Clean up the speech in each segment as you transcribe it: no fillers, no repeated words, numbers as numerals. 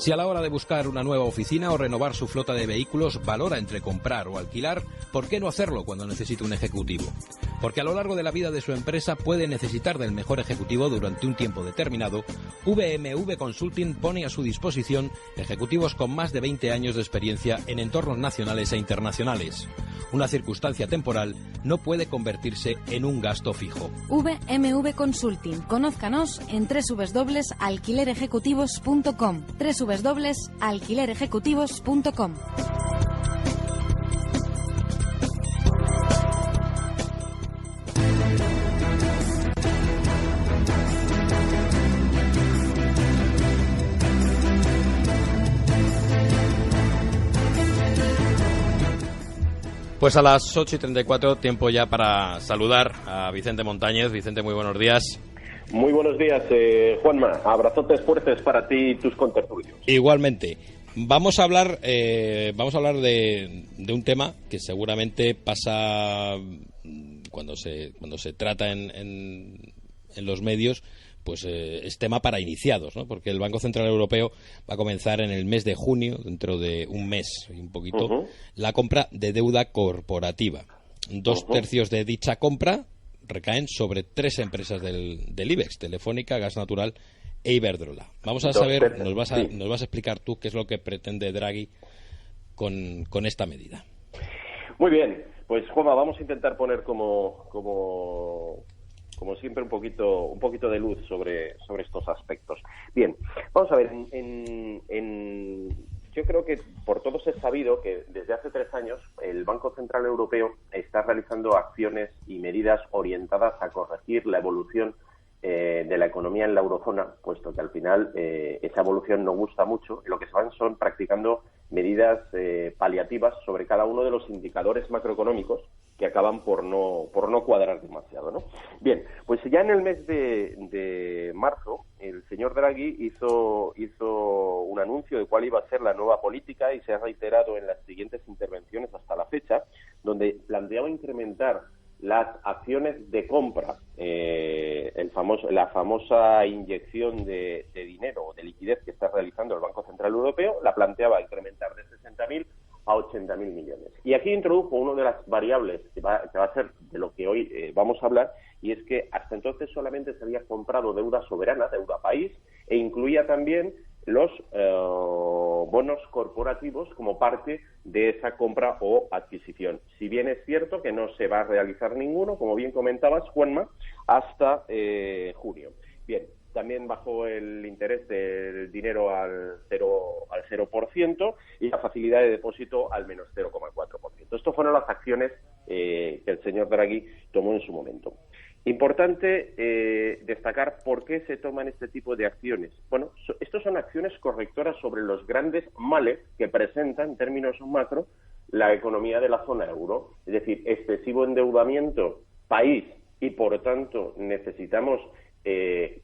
Si a la hora de buscar una nueva oficina o renovar su flota de vehículos valora entre comprar o alquilar, ¿por qué no hacerlo cuando necesita un ejecutivo? Porque a lo largo de la vida de su empresa puede necesitar del mejor ejecutivo durante un tiempo determinado. VMV Consulting pone a su disposición ejecutivos con más de 20 años de experiencia en entornos nacionales e internacionales. Una circunstancia temporal no puede convertirse en un gasto fijo. VMV Consulting. Conózcanos en www.alquilerejecutivos.com. www.alquilerejecutivos.com. Pues a las 8:34, tiempo ya para saludar a Vicente Montañez. Vicente, muy buenos días. Muy buenos días, Juanma. Abrazotes fuertes para ti y tus contertulios. Igualmente. Vamos a hablar de un tema que seguramente pasa cuando se trata en los medios, pues es tema para iniciados, ¿no? Porque el Banco Central Europeo va a comenzar en el mes de junio, dentro de un mes y un poquito, la compra de deuda corporativa. 2/3 de dicha compra recaen sobre 3 empresas del IBEX: Telefónica, Gas Natural e Iberdrola. Vamos a saber, nos vas a explicar tú qué es lo que pretende Draghi con esta medida. Muy bien, pues Juanma, vamos a intentar poner como siempre un poquito de luz sobre estos aspectos. Bien, vamos a ver, yo creo que por todos es sabido que desde hace 3 años el Banco Central Europeo está realizando acciones y medidas orientadas a corregir la evolución de la economía en la eurozona, puesto que al final esa evolución no gusta mucho, y lo que se van son practicando medidas paliativas sobre cada uno de los indicadores macroeconómicos que acaban por no cuadrar demasiado, ¿no? Bien, pues ya en el mes de marzo el señor Draghi hizo un anuncio de cuál iba a ser la nueva política y se ha reiterado en las siguientes intervenciones hasta la fecha, donde planteaba incrementar las acciones de compra, la famosa inyección de dinero o de liquidez que está realizando el Banco Central Europeo, la planteaba incrementar de 60.000 a 80.000 millones. Y aquí introdujo una de las variables que va a ser de lo que hoy vamos a hablar, y es que hasta entonces solamente se había comprado deuda soberana, deuda país, e incluía también los bonos corporativos como parte de esa compra o adquisición. Si bien es cierto que no se va a realizar ninguno, como bien comentabas, Juanma, hasta junio. Bien, también bajó el interés del dinero al 0% y la facilidad de depósito al menos 0,4%. Estas fueron las acciones que el señor Draghi tomó en su momento. Importante destacar por qué se toman este tipo de acciones. Bueno, estos son acciones correctoras sobre los grandes males que presenta en términos macro la economía de la zona euro. Es decir, excesivo endeudamiento país y, por tanto, necesitamos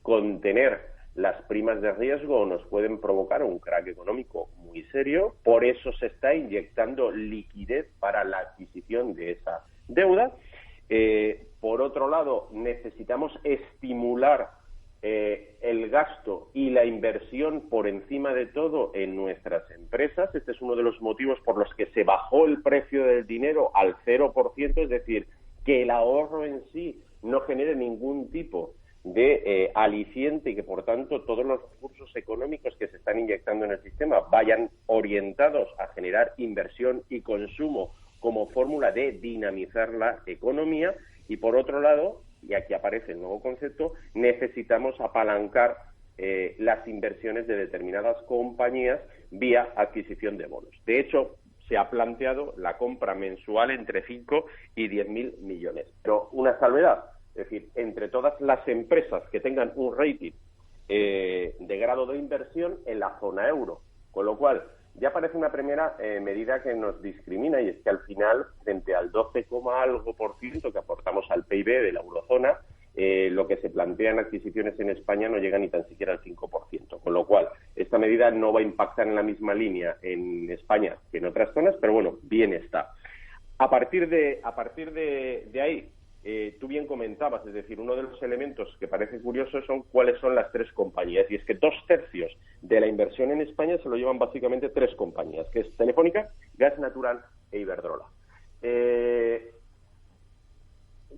contener las primas de riesgo o nos pueden provocar un crack económico muy serio. Por eso se está inyectando liquidez para la adquisición de esa deuda. Por otro lado, necesitamos estimular el gasto y la inversión por encima de todo en nuestras empresas. Este es uno de los motivos por los que se bajó el precio del dinero al 0%, es decir, que el ahorro en sí no genere ningún tipo de aliciente y que, por tanto, todos los recursos económicos que se están inyectando en el sistema vayan orientados a generar inversión y consumo como fórmula de dinamizar la economía. Y, por otro lado, y aquí aparece el nuevo concepto, necesitamos apalancar las inversiones de determinadas compañías vía adquisición de bonos. De hecho, se ha planteado la compra mensual entre 5 y 10.000 millones. Pero una salvedad, es decir, entre todas las empresas que tengan un rating de grado de inversión en la zona euro. Con lo cual, ya parece una primera medida que nos discrimina, y es que al final, frente al 12, algo por ciento que aportamos al PIB de la eurozona, lo que se plantea en adquisiciones en España no llega ni tan siquiera al 5%. Con lo cual, esta medida no va a impactar en la misma línea en España que en otras zonas, pero bueno, bien está. A partir de ahí, tú bien comentabas, es decir, uno de los elementos que parece curioso son cuáles son las 3 compañías, y es que 2/3 de la inversión en España se lo llevan básicamente 3 compañías, que es Telefónica, Gas Natural e Iberdrola.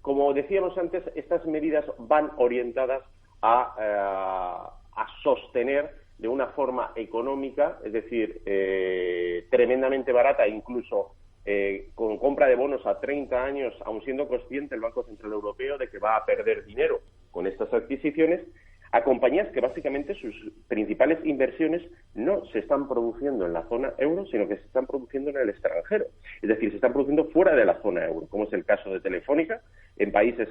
Como decíamos antes, estas medidas van orientadas a sostener de una forma económica, es decir, tremendamente barata, incluso con compra de bonos a 30 años, aun siendo consciente el Banco Central Europeo de que va a perder dinero con estas adquisiciones, a compañías que básicamente sus principales inversiones no se están produciendo en la zona euro, sino que se están produciendo en el extranjero. Es decir, se están produciendo fuera de la zona euro, como es el caso de Telefónica, en países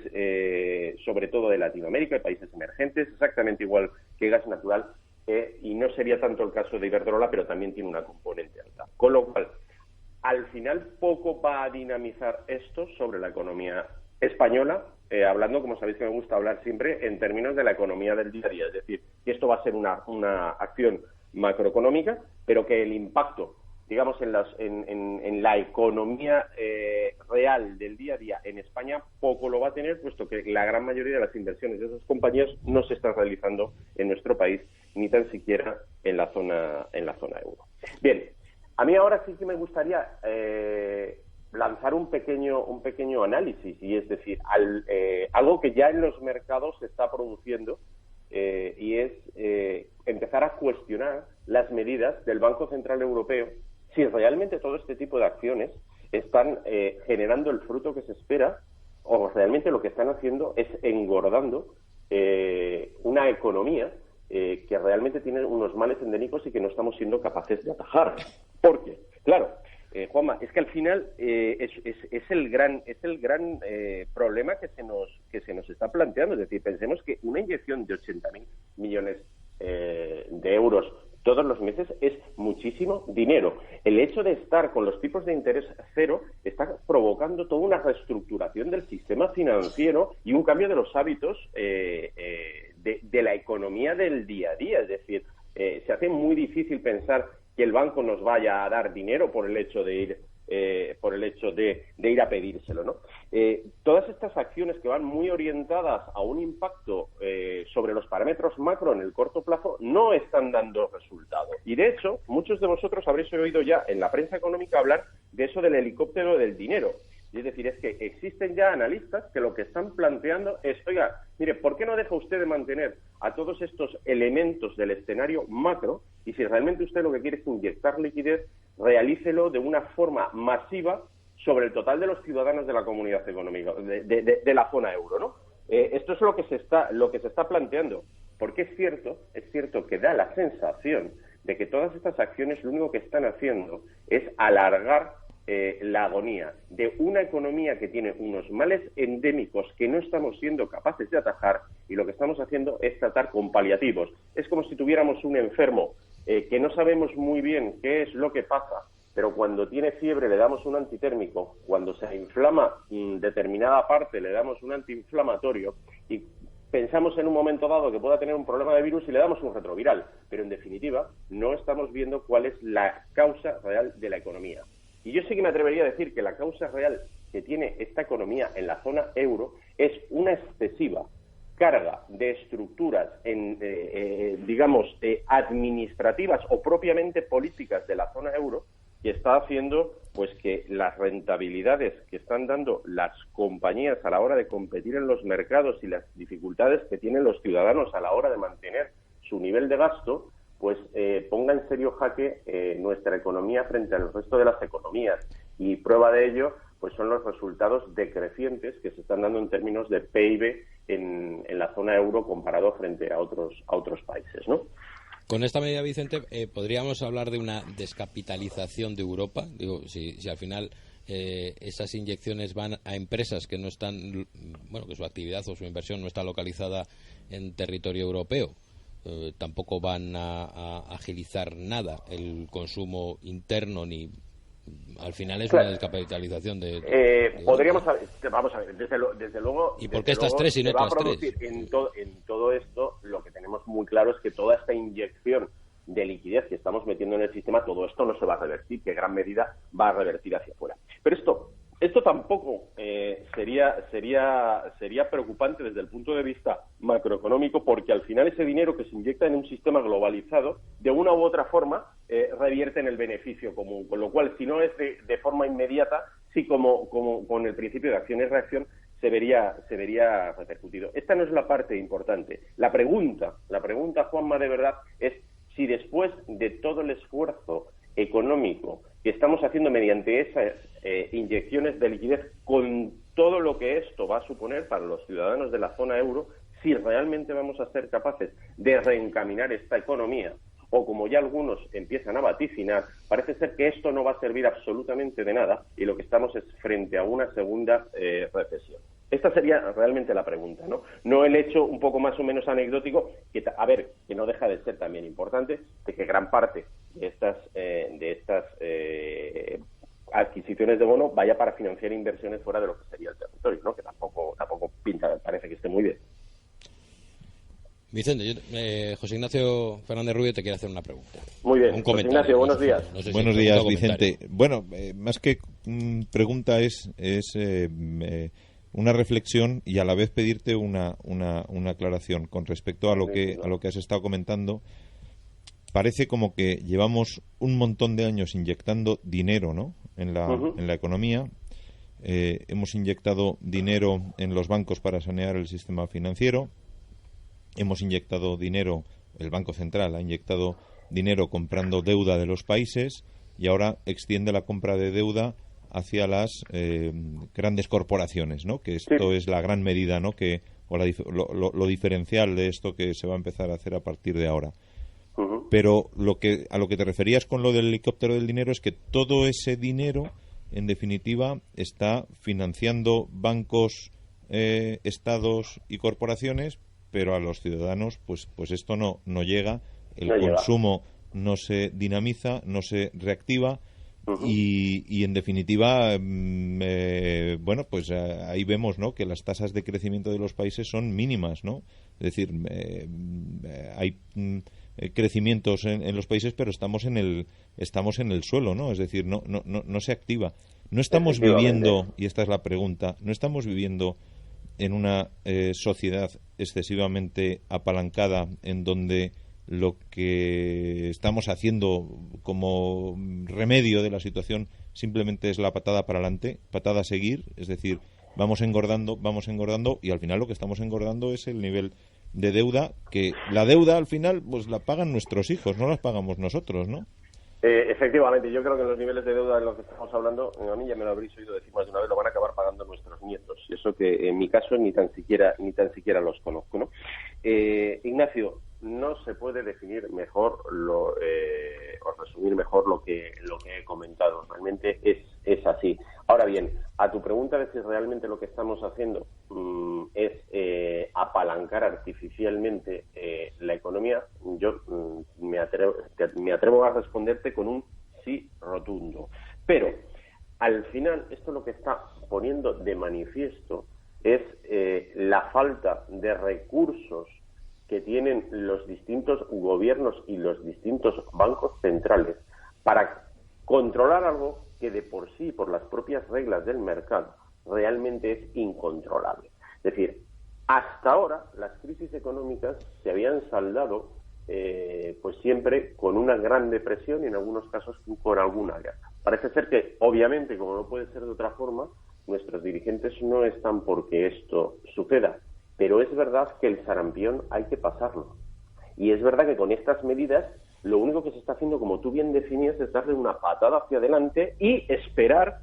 sobre todo de Latinoamérica, en países emergentes, exactamente igual que Gas Natural, y no sería tanto el caso de Iberdrola, pero también tiene una componente alta. Con lo cual, al final poco va a dinamizar esto sobre la economía española, hablando, como sabéis que me gusta hablar siempre, en términos de la economía del día a día. Es decir, que esto va a ser una acción macroeconómica, pero que el impacto, digamos, en la economía real del día a día en España poco lo va a tener, puesto que la gran mayoría de las inversiones de esas compañías no se están realizando en nuestro país, ni tan siquiera en la zona euro. Bien, a mí ahora sí que me gustaría lanzar un pequeño análisis, y es decir, algo que ya en los mercados se está produciendo, y es empezar a cuestionar las medidas del Banco Central Europeo, si realmente todo este tipo de acciones están generando el fruto que se espera, o realmente lo que están haciendo es engordando una economía que realmente tiene unos males endémicos y que no estamos siendo capaces de atajar. ¿Por qué? Claro, Juanma, es que al final es el gran problema que se nos está planteando. Es decir, pensemos que una inyección de 80.000 millones de euros todos los meses es muchísimo dinero. El hecho de estar con los tipos de interés cero está provocando toda una reestructuración del sistema financiero y un cambio de los hábitos de la economía del día a día. Es decir, se hace muy difícil pensar que el banco nos vaya a dar dinero por el hecho de ir a pedírselo, ¿no? Todas estas acciones que van muy orientadas a un impacto sobre los parámetros macro en el corto plazo no están dando resultado. Y de hecho, muchos de vosotros habréis oído ya en la prensa económica hablar de eso del helicóptero del dinero. Y es decir, es que existen ya analistas que lo que están planteando es, oiga, mire, ¿por qué no deja usted de mantener a todos estos elementos del escenario macro? Y si realmente usted lo que quiere es inyectar liquidez, realícelo de una forma masiva sobre el total de los ciudadanos de la comunidad económica, de la zona euro, ¿no? Esto es lo que se está planteando, porque es cierto que da la sensación de que todas estas acciones lo único que están haciendo es alargar la agonía de una economía que tiene unos males endémicos que no estamos siendo capaces de atajar, y lo que estamos haciendo es tratar con paliativos. Es como si tuviéramos un enfermo que no sabemos muy bien qué es lo que pasa, pero cuando tiene fiebre le damos un antitérmico, cuando se inflama determinada parte le damos un antiinflamatorio, y pensamos en un momento dado que pueda tener un problema de virus y le damos un retroviral, pero en definitiva no estamos viendo cuál es la causa real de la economía. Y yo sí que me atrevería a decir que la causa real que tiene esta economía en la zona euro es una excesiva carga de estructuras, administrativas o propiamente políticas de la zona euro, que está haciendo pues que las rentabilidades que están dando las compañías a la hora de competir en los mercados y las dificultades que tienen los ciudadanos a la hora de mantener su nivel de gasto, pues ponga en serio jaque nuestra economía frente al resto de las economías. Y prueba de ello pues son los resultados decrecientes que se están dando en términos de PIB en la zona euro comparado frente a otros países, ¿no? Con esta medida, Vicente, ¿podríamos hablar de una descapitalización de Europa? Digo, si al final esas inyecciones van a empresas que no están, bueno, que su actividad o su inversión no está localizada en territorio europeo, tampoco van a agilizar nada el consumo interno, ni al final es una descapitalización de podríamos vamos a ver, desde luego. ¿Y por qué estas tres y no otras tres? En todo esto, lo que tenemos muy claro es que toda esta inyección de liquidez que estamos metiendo en el sistema, todo esto no se va a revertir, que en gran medida va a revertir hacia afuera. Pero esto Esto tampoco sería preocupante desde el punto de vista macroeconómico, porque al final ese dinero que se inyecta en un sistema globalizado, de una u otra forma, revierte en el beneficio común. Con lo cual, si no es de forma inmediata, sí como con el principio de acción y reacción, se vería repercutido. Esta no es la parte importante. La pregunta, Juanma, de verdad, es si después de todo el esfuerzo económico que estamos haciendo mediante esas inyecciones de liquidez, con todo lo que esto va a suponer para los ciudadanos de la zona euro, si realmente vamos a ser capaces de reencaminar esta economía, o como ya algunos empiezan a vaticinar, parece ser que esto no va a servir absolutamente de nada y lo que estamos es frente a una segunda recesión. Esta sería realmente la pregunta, ¿no? No el hecho un poco más o menos anecdótico, que no deja de ser también importante, de que gran parte de estas adquisiciones de bono vaya para financiar inversiones fuera de lo que sería el territorio, ¿no? Que tampoco pinta, parece que esté muy bien. Vicente, José Ignacio Fernández Rubio te quiere hacer una pregunta. Muy bien, un José Ignacio, buenos días. No sé si buenos días, Vicente. Bueno, más que pregunta es una reflexión y a la vez pedirte una aclaración con respecto a lo que has estado comentando. Parece como que llevamos un montón de años inyectando dinero, ¿no?, en la economía. Hemos inyectado dinero en los bancos para sanear el sistema financiero. Hemos inyectado dinero, el Banco Central ha inyectado dinero comprando deuda de los países y ahora extiende la compra de deuda hacia las grandes corporaciones, ¿no? Que esto es la gran medida, ¿no?, lo diferencial de esto que se va a empezar a hacer a partir de ahora. Pero a lo que te referías con lo del helicóptero del dinero es que todo ese dinero, en definitiva, está financiando bancos, estados y corporaciones, pero a los ciudadanos pues esto no llega, el consumo no se dinamiza, no se reactiva. Y en definitiva, bueno, pues ahí vemos, ¿no?, que las tasas de crecimiento de los países son mínimas, ¿no? Es decir, hay crecimientos en los países, pero estamos en el suelo, ¿no? Es decir, no se activa. No estamos viviendo, y esta es la pregunta, no estamos viviendo en una sociedad excesivamente apalancada en donde lo que estamos haciendo como remedio de la situación simplemente es la patada para adelante, patada a seguir, es decir, vamos engordando y al final lo que estamos engordando es el nivel de deuda, que la deuda al final pues la pagan nuestros hijos, no las pagamos nosotros, ¿no? Efectivamente, yo creo que los niveles de deuda de los que estamos hablando, a mí ya me lo habréis oído decir más de una vez, lo van a acabar pagando nuestros nietos. Y eso que en mi caso ni tan siquiera los conozco, ¿no? Ignacio, no se puede definir mejor o resumir mejor lo que he comentado. Realmente es así. Ahora bien, a tu pregunta de si realmente lo que estamos haciendo es apalancar artificialmente la economía, yo me atrevo a responderte con un sí rotundo. Pero al final esto lo que está poniendo de manifiesto es la falta de recursos que tienen los distintos gobiernos y los distintos bancos centrales para controlar algo que de por sí, por las propias reglas del mercado, realmente es incontrolable. Es decir, hasta ahora las crisis económicas se habían saldado pues siempre con una gran depresión y en algunos casos con alguna guerra. Parece ser que, obviamente, como no puede ser de otra forma, nuestros dirigentes no están porque esto suceda. Pero es verdad que el sarampión hay que pasarlo. Y es verdad que con estas medidas lo único que se está haciendo, como tú bien definías, es darle una patada hacia adelante y esperar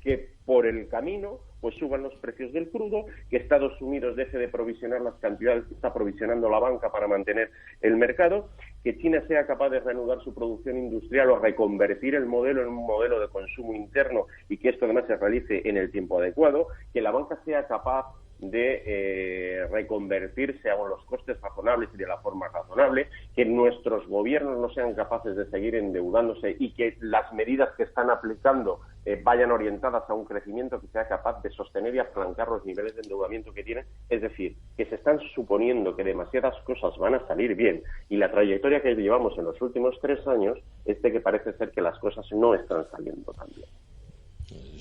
que por el camino pues suban los precios del crudo, que Estados Unidos deje de provisionar las cantidades que está provisionando la banca para mantener el mercado, que China sea capaz de reanudar su producción industrial o reconvertir el modelo en un modelo de consumo interno y que esto además se realice en el tiempo adecuado, que la banca sea capaz de reconvertirse a los costes razonables y de la forma razonable, que nuestros gobiernos no sean capaces de seguir endeudándose y que las medidas que están aplicando vayan orientadas a un crecimiento que sea capaz de sostener y apalancar los niveles de endeudamiento que tienen. Es decir, que se están suponiendo que demasiadas cosas van a salir bien y la trayectoria que llevamos en los últimos 3 años es de que parece ser que las cosas no están saliendo tan bien.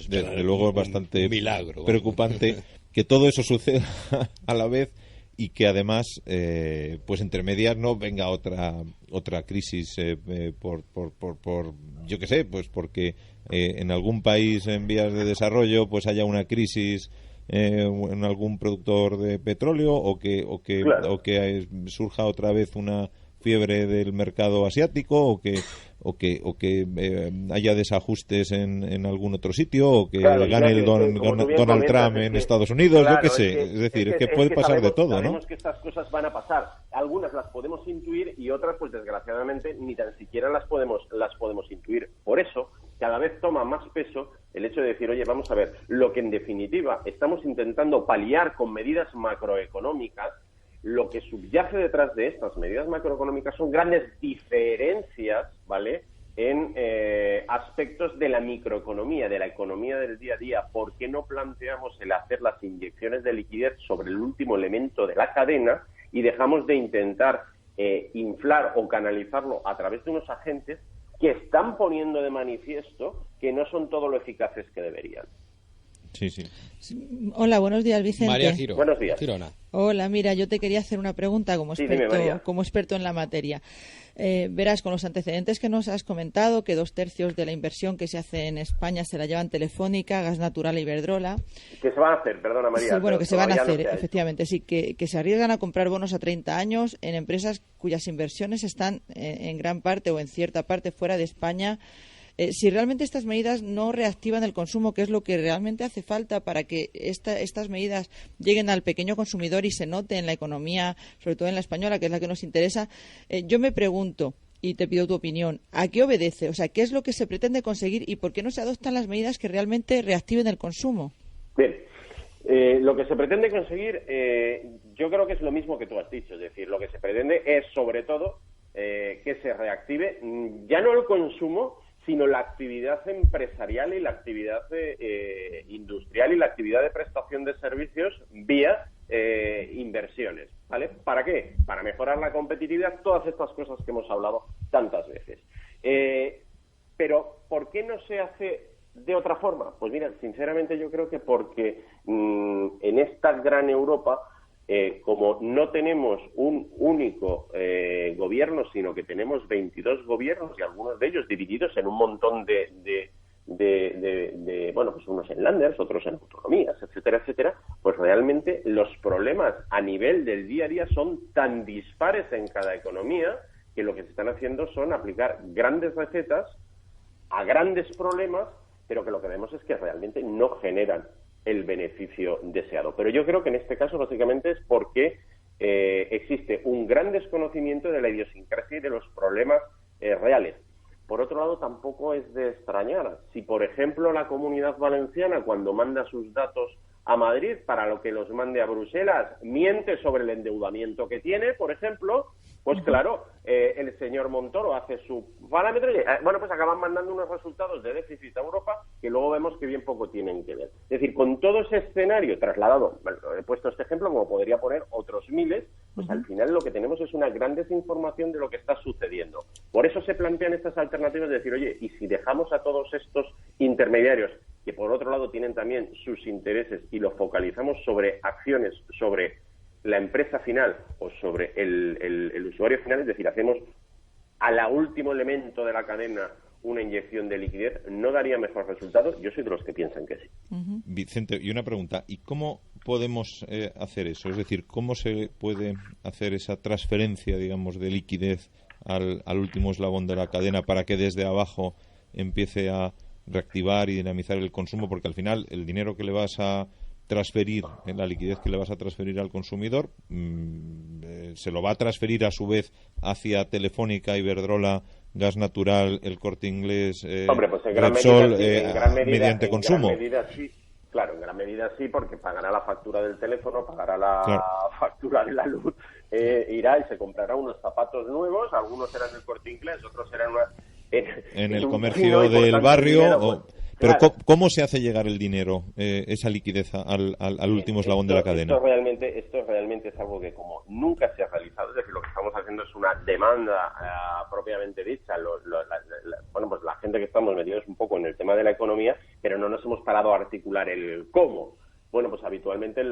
desde luego es bastante milagro, preocupante que todo eso suceda a la vez y que además, pues entre medias no venga otra crisis por yo qué sé, pues porque en algún país en vías de desarrollo pues haya una crisis en algún productor de petróleo o que surja otra vez una fiebre del mercado asiático o que haya desajustes en algún otro sitio o que gane el Donald Trump en Estados Unidos, yo qué sé, es decir, es que puede pasar de todo, ¿no? Sabemos que estas cosas van a pasar, algunas las podemos intuir y otras pues desgraciadamente ni tan siquiera las podemos intuir. Por eso cada vez toma más peso el hecho de decir, oye, vamos a ver, lo que en definitiva estamos intentando paliar con medidas macroeconómicas, lo que subyace detrás de estas medidas macroeconómicas son grandes diferencias, ¿vale?, en aspectos de la microeconomía, de la economía del día a día. ¿Por qué no planteamos el hacer las inyecciones de liquidez sobre el último elemento de la cadena y dejamos de intentar inflar o canalizarlo a través de unos agentes que están poniendo de manifiesto que no son todo lo eficaces que deberían? Sí. Hola, buenos días, Vicente. María Giro. Buenos días. Girona. Hola, mira, yo te quería hacer una pregunta como experto en la materia. Verás, con los antecedentes que nos has comentado, que 2/3 de la inversión que se hace en España se la llevan Telefónica, Gas Natural e Iberdrola. ¿Qué se van a hacer? Perdona, María. Sí, bueno, que se van a hacer, no efectivamente. Sí, que se arriesgan a comprar bonos a 30 años en empresas cuyas inversiones están en gran parte o en cierta parte fuera de España. Si realmente estas medidas no reactivan el consumo, que es lo que realmente hace falta para que estas medidas lleguen al pequeño consumidor y se note en la economía, sobre todo en la española, que es la que nos interesa, yo me pregunto, y te pido tu opinión, ¿a qué obedece? O sea, ¿qué es lo que se pretende conseguir y por qué no se adoptan las medidas que realmente reactiven el consumo? Bien, lo que se pretende conseguir, yo creo que es lo mismo que tú has dicho, es decir, lo que se pretende es, sobre todo, que se reactive ya no el consumo, sino la actividad empresarial y la actividad industrial y la actividad de prestación de servicios vía inversiones, ¿vale? ¿Para qué? Para mejorar la competitividad, todas estas cosas que hemos hablado tantas veces. Pero, ¿por qué no se hace de otra forma? Pues mira, sinceramente yo creo que porque en esta gran Europa, como no tenemos un único gobierno, sino que tenemos 22 gobiernos y algunos de ellos divididos en un montón de bueno, pues unos en landers, otros en autonomías, etcétera, etcétera, pues realmente los problemas a nivel del día a día son tan dispares en cada economía que lo que se están haciendo son aplicar grandes recetas a grandes problemas, pero que lo que vemos es que realmente no generan el beneficio deseado. Pero yo creo que en este caso básicamente es porque existe un gran desconocimiento de la idiosincrasia y de los problemas reales. Por otro lado, tampoco es de extrañar. Si, por ejemplo, la Comunidad Valenciana, cuando manda sus datos a Madrid para lo que los mande a Bruselas, miente sobre el endeudamiento que tiene, por ejemplo, pues claro, el señor Montoro hace su parámetro y, bueno, pues acaban mandando unos resultados de déficit a Europa que luego vemos que bien poco tienen que ver. Es decir, con todo ese escenario trasladado, bueno, he puesto este ejemplo, como podría poner otros miles, pues al final lo que tenemos es una gran desinformación de lo que está sucediendo. Por eso se plantean estas alternativas de decir, oye, ¿y si dejamos a todos estos intermediarios, que por otro lado tienen también sus intereses, y los focalizamos sobre acciones, sobre la empresa final o sobre el usuario final? Es decir, hacemos a la último elemento de la cadena una inyección de liquidez, ¿no daría mejor resultado? Yo soy de los que piensan que sí. Vicente, y una pregunta, ¿y cómo podemos hacer eso? Es decir, ¿cómo se puede hacer esa transferencia, digamos, de liquidez al último eslabón de la cadena para que desde abajo empiece a reactivar y dinamizar el consumo? Porque al final el dinero que le vas a transferir, en la liquidez que le vas a transferir al consumidor, se lo va a transferir a su vez hacia Telefónica, Iberdrola, Gas Natural, El Corte Inglés, Hombre, pues en gran Repsol, medida, mediante consumo. En gran medida sí, claro, en gran medida sí, porque pagará la factura del teléfono, pagará la factura de la luz, irá y se comprará unos zapatos nuevos, algunos serán del Corte Inglés, otros serán en el comercio del barrio, Pero Claro. ¿cómo se hace llegar el dinero, esa liquidez al último eslabón de la cadena? Esto realmente es algo que como nunca se ha realizado, es decir, lo que estamos haciendo es una demanda propiamente dicha. Bueno, pues la gente que estamos metidos un poco en el tema de la economía, pero no nos hemos parado a articular el cómo. Bueno, pues habitualmente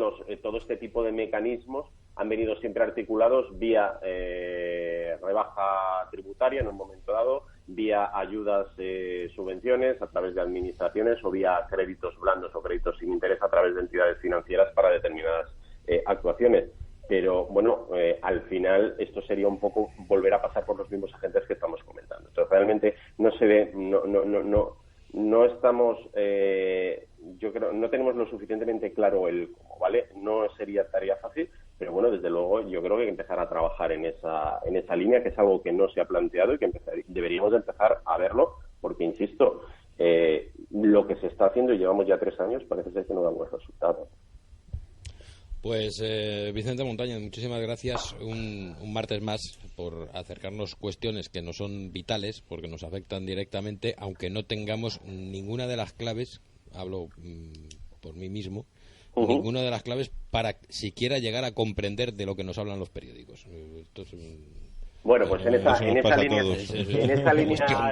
todo este tipo de mecanismos han venido siempre articulados vía rebaja tributaria en un momento dado, vía ayudas, subvenciones a través de administraciones o vía créditos blandos o créditos sin interés a través de entidades financieras para determinadas actuaciones. Pero bueno, al final esto sería un poco volver a pasar por los mismos agentes que estamos comentando. Entonces realmente no se ve, no estamos, yo creo, no tenemos lo suficientemente claro el cómo, ¿vale? No sería tarea fácil, pero bueno, desde luego yo creo que hay que empezar a trabajar en esa línea, que es algo que no se ha planteado y que deberíamos empezar a verlo, porque insisto, lo que se está haciendo, y llevamos ya 3 años, parece ser que no da buen resultado. Pues Vicente Montañez, muchísimas gracias un martes más por acercarnos cuestiones que no son vitales, porque nos afectan directamente, aunque no tengamos ninguna de las claves, hablo por mí mismo, ninguna de las claves para siquiera llegar a comprender de lo que nos hablan los periódicos. Esto es bueno, pues en esa línea,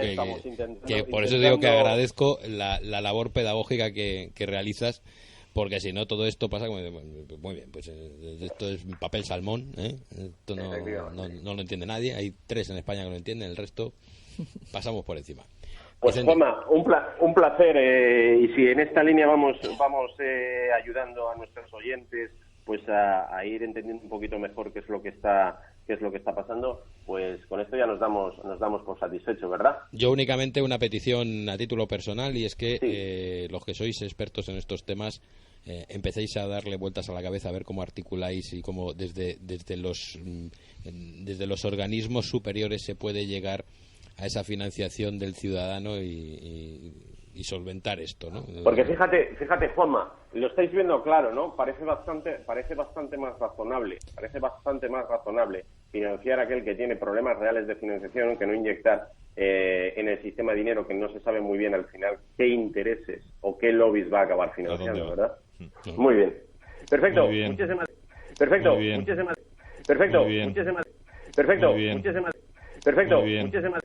estamos intentando. Por eso digo que agradezco la labor pedagógica que realizas, porque si no todo esto pasa como muy bien, pues esto es papel salmón, esto no lo entiende nadie, hay 3 en España que lo entienden, el resto pasamos por encima. Pues Juanma, un placer, y si en esta línea vamos ayudando a nuestros oyentes pues a ir entendiendo un poquito mejor qué es lo que está pasando, pues con esto ya nos damos por satisfechos, ¿verdad? Yo únicamente una petición a título personal, y es que los que sois expertos en estos temas empecéis a darle vueltas a la cabeza, a ver cómo articuláis y cómo desde los organismos superiores se puede llegar a esa financiación del ciudadano y solventar esto, ¿no? Porque fíjate, Juanma, lo estáis viendo claro, ¿no? Parece bastante más razonable financiar a aquel que tiene problemas reales de financiación que no inyectar en el sistema dinero que no se sabe muy bien al final qué intereses o qué lobbies va a acabar financiando, ¿verdad? Muy bien. Perfecto. Muy bien. Muchísimas perfecto. Muy bien. Muchísimas perfecto. Muy bien. Muchísimas perfecto. Muy bien. Muchísimas perfecto. Muy bien. Muchísimas